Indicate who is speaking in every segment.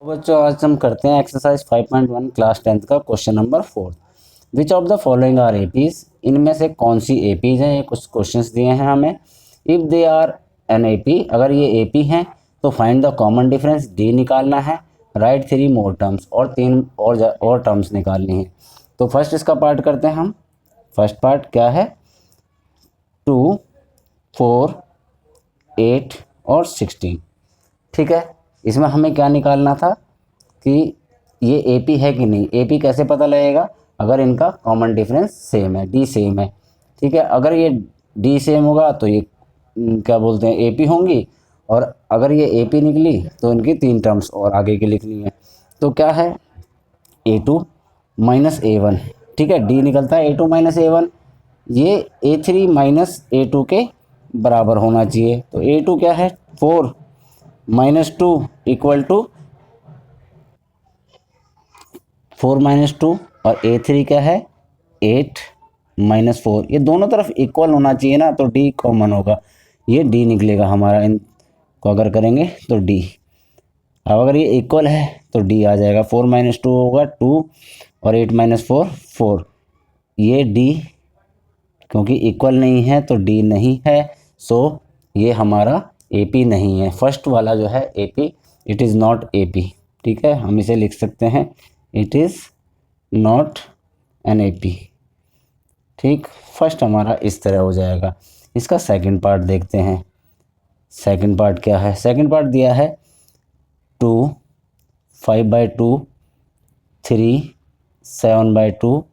Speaker 1: तो बच्चों आज हम करते हैं एक्सरसाइज 5.1 क्लास 10th का question number 4। Which of the following are APs, इनमें से कौन सी एपीज हैं। ये कुछ क्वेश्चंस दिए हैं हमें। If they are an AP, अगर ये एपी हैं तो find the common difference, d निकालना है। राइट 3 मोर टर्म्स, और 3 और टर्म्स निकालनी है। तो फर्स्ट इसका पार्ट करते हैं हम। फर्स्ट पार्ट क्या है, 2, 4, 8 और 16। ठीक है, इसमें हमें क्या निकालना था कि ये एपी है कि नहीं। एपी कैसे पता लगेगा, अगर इनका कॉमन डिफरेंस सेम है, डी सेम है। ठीक है, अगर ये डी सेम होगा तो ये क्या बोलते हैं एपी होंगी, और अगर ये एपी निकली तो इनकी 3 टर्म्स और आगे की लिखनी है। तो क्या है, A2 माइनस A1। ठीक है, डी निकलता है A2 माइनस A1, ये A3 माइनस A2 के बराबर होना चाहिए। तो A2 क्या है, 4 माइनस 2 इक्वल टू 4 माइनस 2, और A3 क्या है 8 माइनस 4। ये दोनों तरफ इक्वल होना चाहिए ना, तो D कॉमन होगा, ये D निकलेगा हमारा। इनको अगर करेंगे तो D। अब अगर ये इक्वल है तो D आ जाएगा। 4 माइनस 2 होगा 2, और 8 माइनस 4 4। ये D क्योंकि इक्वल नहीं है तो D नहीं है। सो ये हमारा AP नहीं है। फर्स्ट वाला जो है AP, it is not AP। ठीक है, हम इसे लिख सकते हैं, it is not an AP। ठीक, फर्स्ट हमारा इस तरह हो जाएगा। इसका सेकंड पार्ट देखते हैं। सेकंड पार्ट क्या है, सेकंड पार्ट दिया है 2, 5/2, 3, 7/2,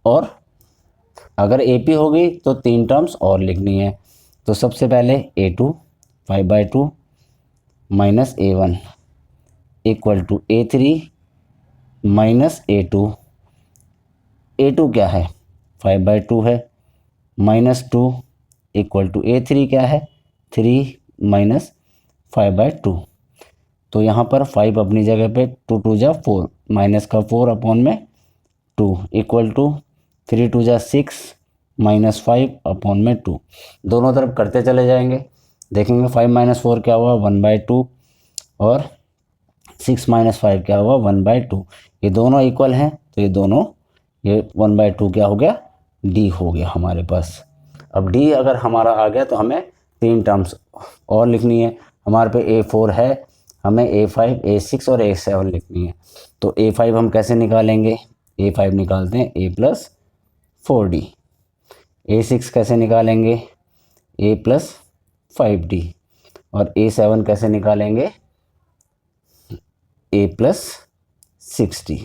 Speaker 1: और अगर AP होगी तो 3 टर्म्स और लिखनी है। तो सबसे पहले A2 5/2 minus A1 equal to A3 minus A2। A2 क्या है 5/2 है, माइनस 2 इक्वल टू A3 क्या है 3 माइनस 5/2। तो यहाँ पर 5 अपनी जगह पे, 2 2 जा 4, माइनस का 4 अपॉन में 2 इक्वल टू 3 2 जा 6 माइनस 5 अपॉन में 2। दोनों तरफ करते चले जाएंगे, देखेंगे 5 माइनस 4 क्या हुआ 1/2, और 6 माइनस 5 क्या हुआ 1/2। ये दोनों इक्वल हैं तो ये दोनों, ये 1/2 क्या हो गया D हो गया हमारे पास। अब D अगर हमारा आ गया तो हमें 3 टर्म्स और लिखनी है। हमारे पे A4 है, हमें A5 A6 और A7 लिखनी है। तो A5 हम कैसे निकालेंगे, A5 निकालते हैं A प्लस 4D। A6 कैसे निकालेंगे A प्लस 5D, और A7 कैसे निकालेंगे A प्लस 6D।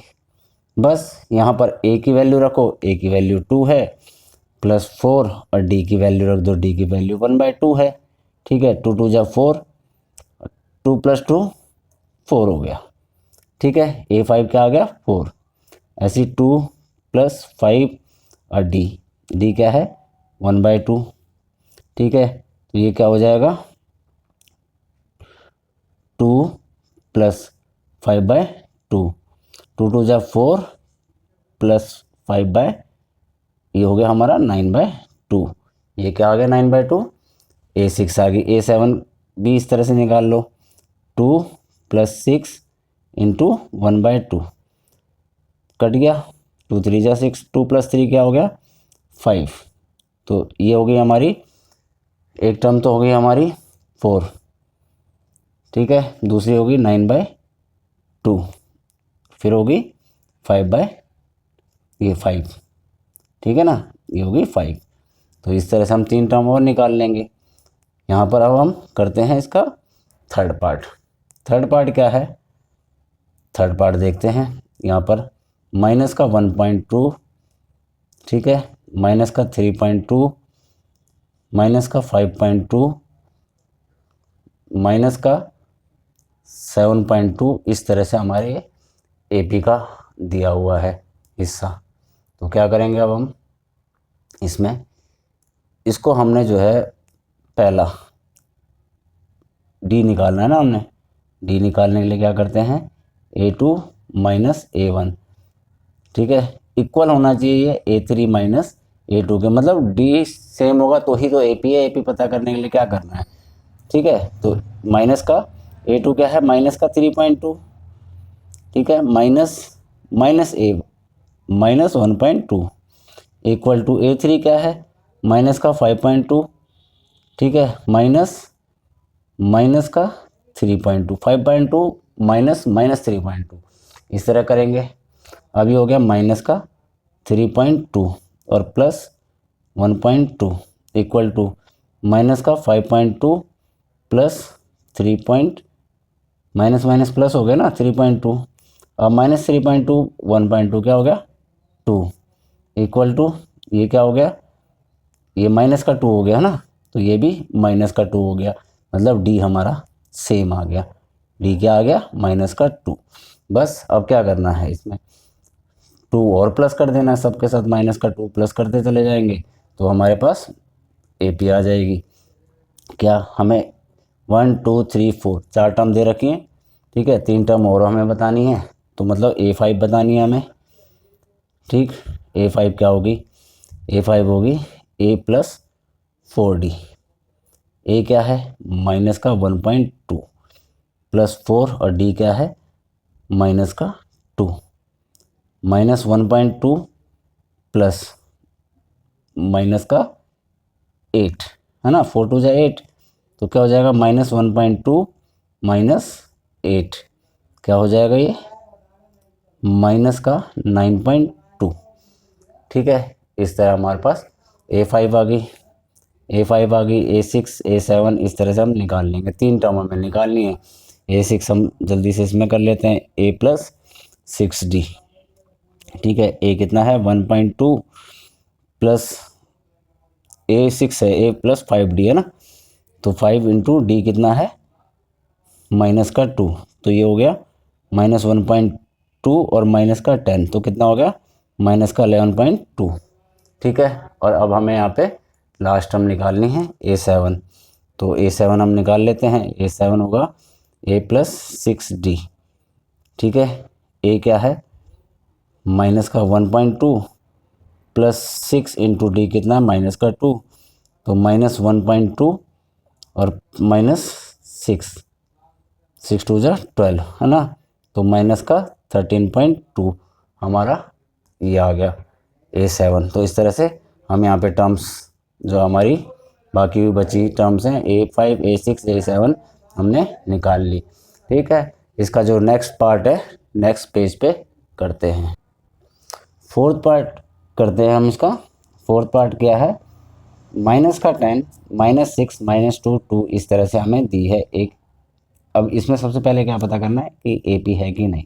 Speaker 1: बस यहाँ पर A की वैल्यू रखो, A की वैल्यू 2 है, प्लस 4, और D की वैल्यू रख दो, D की वैल्यू 1/2 है। ठीक है, 2 2 जा 4, 2 प्लस 2 4 हो गया। ठीक है, A5 क्या आ गया 4, ऐसी 2 प्लस 5 और D क्या है 1/2। ठीक है, तो ये क्या हो जाएगा 2 प्लस 5/2, 2 2 जा 4 प्लस 5, ये हो गया हमारा 9/2। ये क्या आ गया 9/2। A6 आ गई, A7 भी इस तरह से निकाल लो, 2 प्लस 6 इंटू 1/2, कट गया, 2 3 जा 6, 2 प्लस 3 क्या हो गया 5। तो ये हो गई हमारी एक टर्म, तो हो गई हमारी 4। ठीक है, दूसरी होगी 9/2, फिर होगी 5/5। ठीक है ना, ये होगी 5। तो इस तरह से हम 3 टर्म और निकाल लेंगे। यहाँ पर अब हम करते हैं इसका थर्ड पार्ट। थर्ड पार्ट क्या है, थर्ड पार्ट देखते हैं। यहाँ पर माइनस का 1.2, ठीक है, माइनस का 3.2, माइनस का 5.2, माइनस का 7.2, इस तरह से हमारे AP का दिया हुआ है हिस्सा। तो क्या करेंगे अब हम इसमें, इसको हमने जो है पहला D निकालना है ना, हमने D निकालने के लिए क्या करते हैं A2 माइनस A1। ठीक है, इक्वल होना चाहिए ये A3 माइनस A2 के, मतलब D सेम होगा तो ही तो AP है। AP पता करने के लिए क्या करना है, ठीक है, तो माइनस का A2 क्या है, माइनस का 3.2, ठीक है, minus a minus 1.2 equal to A3 क्या है, माइनस का 5.2, ठीक है, माइनस का 3.2, 5.2 माइनस माइनस 3.2, इस तरह करेंगे। अभी हो गया माइनस का 3.2 और प्लस 1.2 इक्वल टू माइनस का 5.2 प्लस 3 माइनस माइनस प्लस हो गया ना 3.2, अब माइनस 3.2 1.2 क्या हो गया 2 इक्वल टू ये क्या हो गया, ये माइनस का 2 हो गया ना, तो ये भी माइनस का 2 हो गया, मतलब डी हमारा सेम आ गया। डी क्या आ गया, माइनस का 2। बस अब क्या करना है, इसमें 2 और प्लस कर देना है, सबके साथ माइनस का 2 प्लस करते चले जाएंगे तो हमारे पास ए पी आ जाएगी। क्या हमें 1 2 3 4 4 टर्म दे रखी हैं, ठीक है, 3 टर्म और हमें बतानी है, तो मतलब A5 बतानी है हमें, ठीक। A5 क्या होगी, A5 होगी A प्लस 4D। ए क्या है, माइनस का 1.2 प्लस 4 और डी क्या है, माइनस का 2, माइनस 1.2 प्लस माइनस का 8 है ना, 4 2 जा 8, तो क्या हो जाएगा माइनस 1.2 माइनस 8, क्या हो जाएगा ये माइनस का 9.2, ठीक है। इस तरह हमारे पास A5 आ गई, A5 आ गई, A6 A7 इस तरह से हम निकाल लेंगे, 3 टर्म हमें निकालनी है। A6 हम जल्दी से इसमें कर लेते हैं, A प्लस 6D, ठीक है। A कितना है 1.2 प्लस A6 है, A प्लस 5D है ना, तो 5 इंटू डी कितना है माइनस का 2, तो ये हो गया माइनस 1.2 और माइनस का 10, तो कितना हो गया माइनस का 11.2, ठीक है। और अब हमें यहाँ पे लास्ट टर्म निकालनी है A7, तो A7 हम निकाल लेते हैं, A7 होगा A प्लस 6D, ठीक है। A क्या है माइनस का 1.2 प्लस 6 इंटू डी कितना है माइनस का 2, तो माइनस 1.2 और माइनस 6 2 जा 12 है ना, तो माइनस का 13.2 हमारा ये आ गया A7। तो इस तरह से हम यहाँ पे टर्म्स जो हमारी बाकी भी बची टर्म्स हैं A5 A6 A7 हमने निकाल ली, ठीक है। इसका जो नेक्स्ट पार्ट है नेक्स्ट पेज पे करते हैं, फोर्थ पार्ट करते हैं हम इसका। फोर्थ पार्ट क्या है, माइनस का 10 माइनस 6 माइनस 2 2 इस तरह से हमें दी है एक। अब इसमें सबसे पहले क्या पता करना है कि AP है कि नहीं,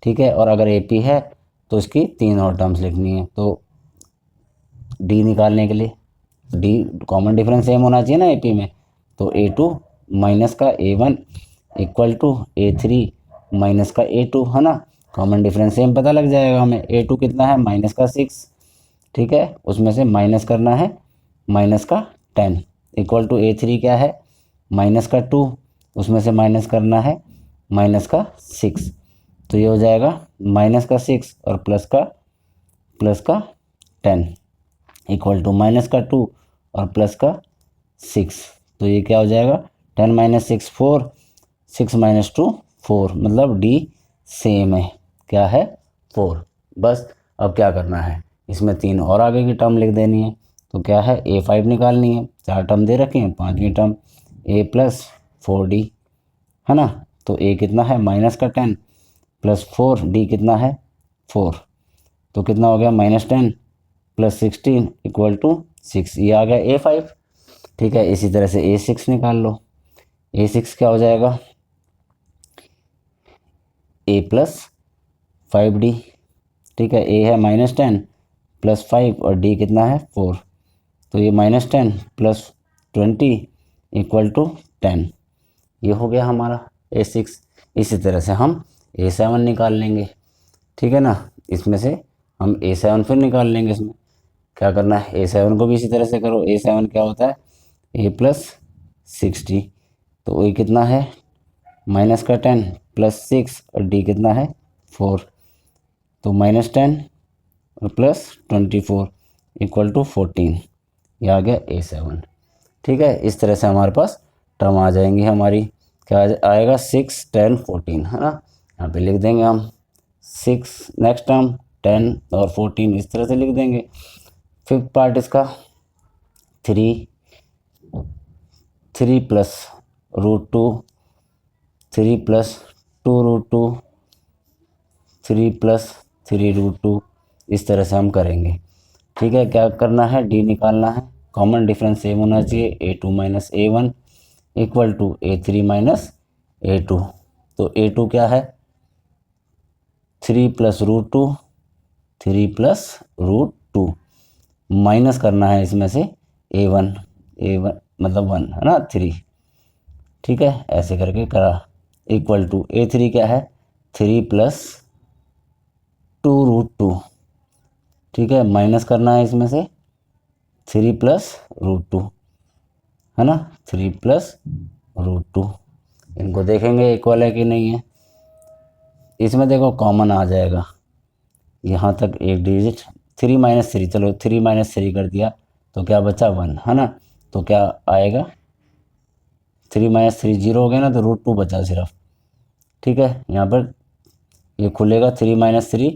Speaker 1: ठीक है, और अगर AP है तो इसकी 3 और टर्म्स लिखनी है। तो D निकालने के लिए D कॉमन डिफरेंस सेम होना चाहिए ना AP में, तो A2 माइनस का A1 equal to A3 minus का A2 है ना, कॉमन डिफरेंस सेम पता लग जाएगा हमें। A2 कितना है माइनस का 6, ठीक है, उसमें से माइनस करना है माइनस का 10 इक्वल टू A3 क्या है माइनस का 2, उसमें से माइनस करना है माइनस का 6, तो ये हो जाएगा माइनस का 6 और प्लस का 10 इक्वल टू माइनस का 2 और प्लस का 6, तो ये क्या हो जाएगा 10 माइनस 6 4, 6 माइनस 2 4, मतलब D सेम है, क्या है 4। बस अब क्या करना है, इसमें 3 और आगे की टर्म लिख देनी है, तो क्या है A5 निकालनी है, 4 टर्म दे रखे हैं, 5वीं टर्म A प्लस 4D है ना, तो A कितना है माइनस का 10 प्लस 4D कितना है 4, तो कितना हो गया माइनस 10 प्लस 16 इक्वल टू 6, ये आ गया A5, ठीक है। इसी तरह से A6 निकाल लो, A6 क्या हो जाएगा A प्लस 5D, ठीक है, A है माइनस 10 प्लस 5 और D कितना है 4, तो ये माइनस 10 प्लस 20 इक्वल टू 10, ये हो गया हमारा A6। इसी तरह से हम A7 निकाल लेंगे, ठीक है ना, इसमें से हम A7 फिर निकाल लेंगे। इसमें क्या करना है A7 को भी इसी तरह से करो, A7 क्या होता है A प्लस 6D, तो ये कितना है माइनस का 10 प्लस 6 और D कितना है 4, तो माइनस 10 और प्लस 24 इक्वल टू 14, ये आ गया A7, ठीक है। इस तरह से हमारे पास टर्म आ जाएंगी हमारी क्या आएगा 6 10 14 है ना। यहाँ पे लिख देंगे हम 6 नेक्स्ट टर्म 10 और 14 इस तरह से लिख देंगे। फिफ्थ पार्ट इसका 3 प्लस √2 3 प्लस 2√2 3 प्लस 3√2 इस तरह से हम करेंगे। ठीक है, क्या करना है, डी निकालना है। कॉमन डिफरेंस सेम होना चाहिए, a2 minus a1 equal to a3 minus a2। तो a2 क्या है 3 प्लस √2 3 प्लस √2 माइनस करना है इसमें से a1 मतलब 1 है ना 3। ठीक है, ऐसे करके करा इक्वल टू a3 क्या है 3 प्लस 2√2। ठीक है, माइनस करना है इसमें से 3 प्लस √2 है ना 3 प्लस √2। इनको देखेंगे इक्वल है कि नहीं है। इसमें देखो कॉमन आ जाएगा, यहाँ तक एक डिजिट 3 माइनस 3, चलो 3 माइनस 3 कर दिया तो क्या बचा 1 है ना। तो क्या आएगा 3 माइनस 3 0 हो गया ना, तो √2 बचा सिर्फ। ठीक है, यहाँ पर ये खुलेगा 3 माइनस 3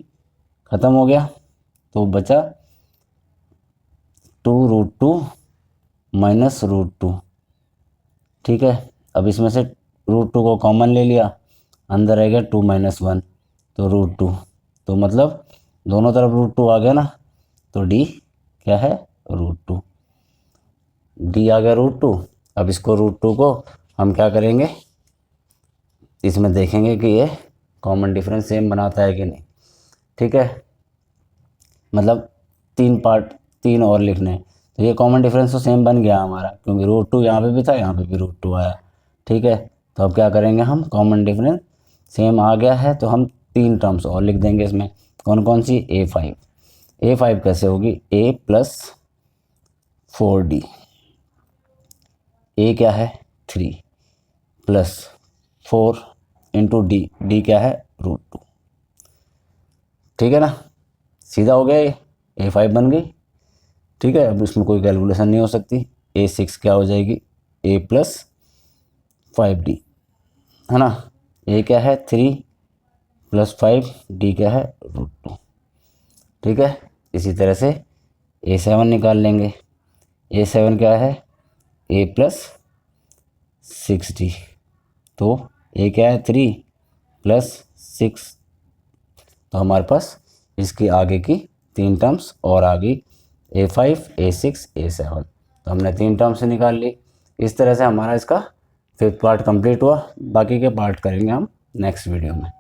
Speaker 1: ख़त्म हो गया तो बचा 2√2 माइनस √2। ठीक है, अब इसमें से √2 को कॉमन ले लिया, अंदर रहेगा 2 माइनस 1 तो √2। तो मतलब दोनों तरफ √2 आ गया ना, तो डी क्या है √2। डी आ गया √2। अब इसको √2 को हम क्या करेंगे, इसमें देखेंगे कि ये कॉमन डिफरेंस सेम बनाता है कि नहीं। ठीक है, मतलब 3 और लिखने हैं। तो ये कॉमन डिफरेंस तो सेम बन गया हमारा, क्योंकि √2 यहाँ पे भी था, यहाँ पे भी √2 आया। ठीक है, तो अब क्या करेंगे हम, कॉमन डिफरेंस सेम आ गया है तो हम 3 टर्म्स और लिख देंगे इसमें। कौन कौन सी, a5 कैसे होगी, a प्लस 4d। a क्या है 3 प्लस 4 इंटू डी क्या है √2। ठीक है ना, सीधा हो गया, ये a5 बन गई। ठीक है, अब इसमें कोई कैलकुलेशन नहीं हो सकती। a6 क्या हो जाएगी, a प्लस 5d है ना। a क्या है 3 प्लस 5, d क्या है √2। ठीक है, इसी तरह से a7 निकाल लेंगे। a7 क्या है a प्लस 6d। तो a क्या है 3 प्लस 6, तो हमारे पास इसकी आगे की 3 टर्म्स और आ गई a5 a6 a7। तो हमने 3 टर्म्स निकाल ली। इस तरह से हमारा इसका 5th पार्ट कंप्लीट हुआ। बाकी के पार्ट करेंगे हम नेक्स्ट वीडियो में।